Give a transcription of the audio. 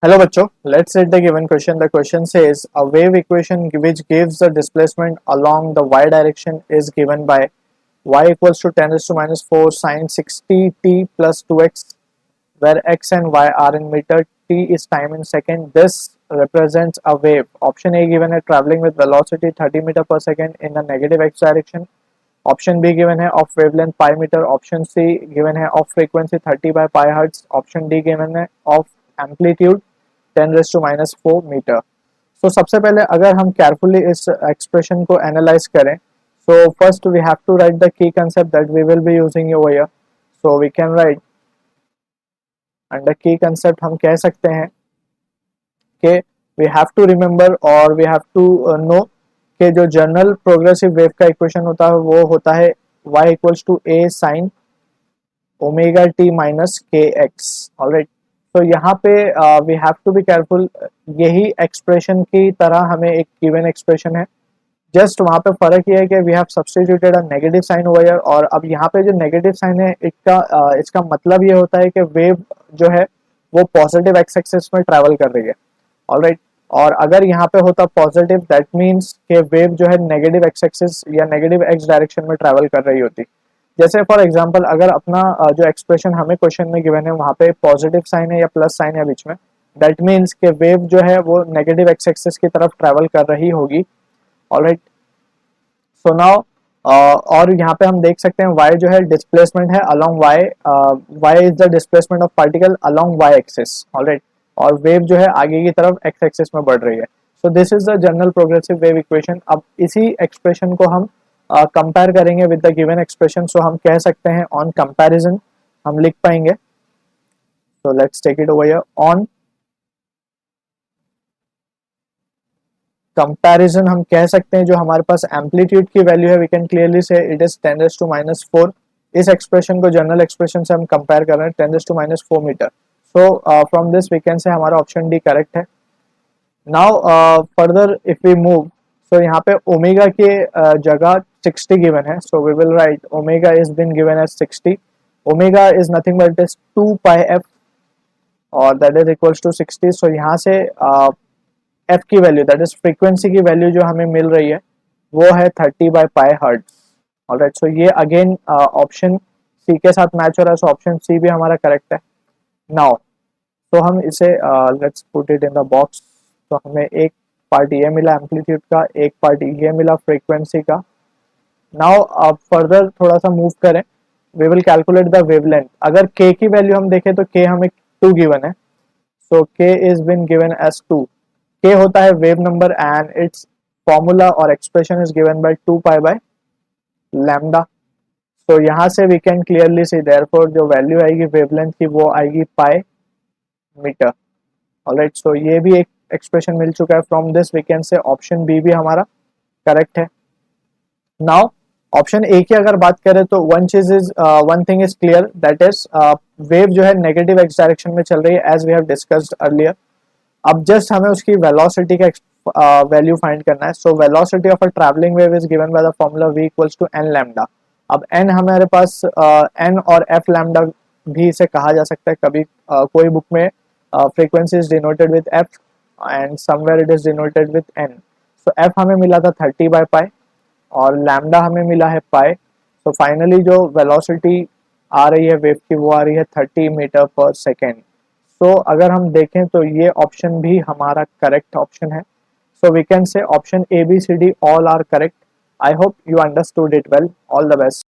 Hello बच्चों, let's read the given question. The question says a wave equation which gives the displacement along the y direction is given by y equals to 10 raised to minus 4 sine 60 t plus 2x, where x and y are in meter, t is time in second. This represents a wave. Option A given है traveling with velocity 30 meter per second in a negative x direction. Option B given है of wavelength pi meter. Option C given है of frequency 30 by pi hertz. Option D given है of amplitude 10 raise to minus 4 metre. So सबसे पहले अगर हम carefully इस expression को analyse करें, so first we have to write the key concept that we will be using over here. So we can write under key concept हम कह सकते हैं कि वी हैव टू रिमेंबर और वी हैव टू नो कि जो general progressive wave का equation होता है वो होता है y equals to a sine omega t minus k x. Alright, तो यहाँ पे we have to be careful. यही एक्सप्रेशन की तरह हमें एक गिवन एक्सप्रेशन है, जस्ट वहाँ पे फर्क ये है कि we have substituted a negative sign over here. और अब यहाँ पे जो नेगेटिव साइन है इसका मतलब ये होता है कि वेव जो है वो पॉजिटिव एक्स एक्सिस में ट्रैवल कर रही है। ऑलराइट, और अगर यहाँ पे होता पॉजिटिव दैट मीन्स कि वेव जो है नेगेटिव एक्स एक्सिस या नेगेटिव एक्स डायरेक्शन में ट्रैवल कर रही होती। जैसे फॉर एग्जांपल अगर अपना जो एक्सप्रेशन हमें क्वेश्चन में गिवन है वहाँ पे पॉजिटिव साइन है या प्लस साइन है बीच में, दैट मीन्स कि वेव जो है वो नेगेटिव एक्स एक्सिस की तरफ ट्रैवल कर रही होगी। ऑलराइट, सो नाउ और यहाँ पे हम देख सकते हैं y जो है डिस्प्लेसमेंट है along y is the displacement of particle along y axis. Alright, और वेव जो है आगे की तरफ x एक्सिस में बढ़ रही है। So this is the general progressive wave equation. अब इसी एक्सप्रेशन को हम कंपेयर करेंगे with the given expression. So हम कह सकते हैं ऑन कंपैरिजन हम लिख पाएंगे। So let's take it over here. On comparison हम कह सकते हैं जो हमारे पास एम्पलीट्यूड की वैल्यू है we can clearly say it is 10 raise to minus 4। इस एक्सप्रेशन को जनरल एक्सप्रेशन से हम कंपेयर कर रहे हैं 10 raise to minus 4 metre. So from this we can say हमारा ऑप्शन डी करेक्ट है। Now further if we move, so यहाँ पे ओमेगा के जगह 60 गिवन है। So we will write omega is been given as 60। Omega is nothing but is 2 pi F और that is equals to 60। So यहाँ से F की वैल्यू दैट इज फ्रीक्वेंसी की वैल्यू जो हमें मिल रही है वो है 30 बाई पाई हर्ट्ज। ऑलराइट, सो ये अगेन ऑप्शन सी के साथ मैच हो रहा है। सो ऑप्शन सी भी हमारा करेक्ट है। नाउ तो हम इसे let's put it in the box. तो हमें एक पार्ट ये मिला एम्पलीट्यूड का, एक पार्ट ये मिला फ्रीक्वेंसी का। नाउ अब फर्दर थोड़ा सा मूव करें, we will calculate the wavelength. अगर k की वैल्यू हम देखें तो k हमें 2 गिवन है। So k is been given as 2। k होता है wave number and its formula और expression is given by 2 pi by lambda. तो यहाँ से we can clearly see therefore जो वैल्यू आएगी वेवलेंथ की वो आएगी पाई मीटर। ऑलराइट, सो ये भी एक एक्सप्रेशन मिल चुका है। From this we can say option B भी हमारा करेक्ट है। नाउ ऑप्शन ए की अगर बात करें तो one thing is clear that is wave जो है नेगेटिव एक्स डायरेक्शन में चल रही है as we have discussed earlier. अब जस्ट हमें उसकी वेलोसिटी का वैल्यू फाइंड करना है। So velocity of a travelling wave is given by the formula v equals to n lambda. अब n हमारे पास n और f लैम्डा भी इसे कहा जा सकता है। कभी कोई बुक में frequency is denoted with f and somewhere it is denoted with n। So f हमें मिला था 30 बाय पाई और लैम्डा हमें मिला है पाई। सो फाइनली जो वेलोसिटी आ रही है वेव की वो आ रही है 30 मीटर पर सेकेंड। सो अगर हम देखें तो ये ऑप्शन भी हमारा करेक्ट ऑप्शन है। So we can say option A B C D all are correct. I hope you understood it well. All the best.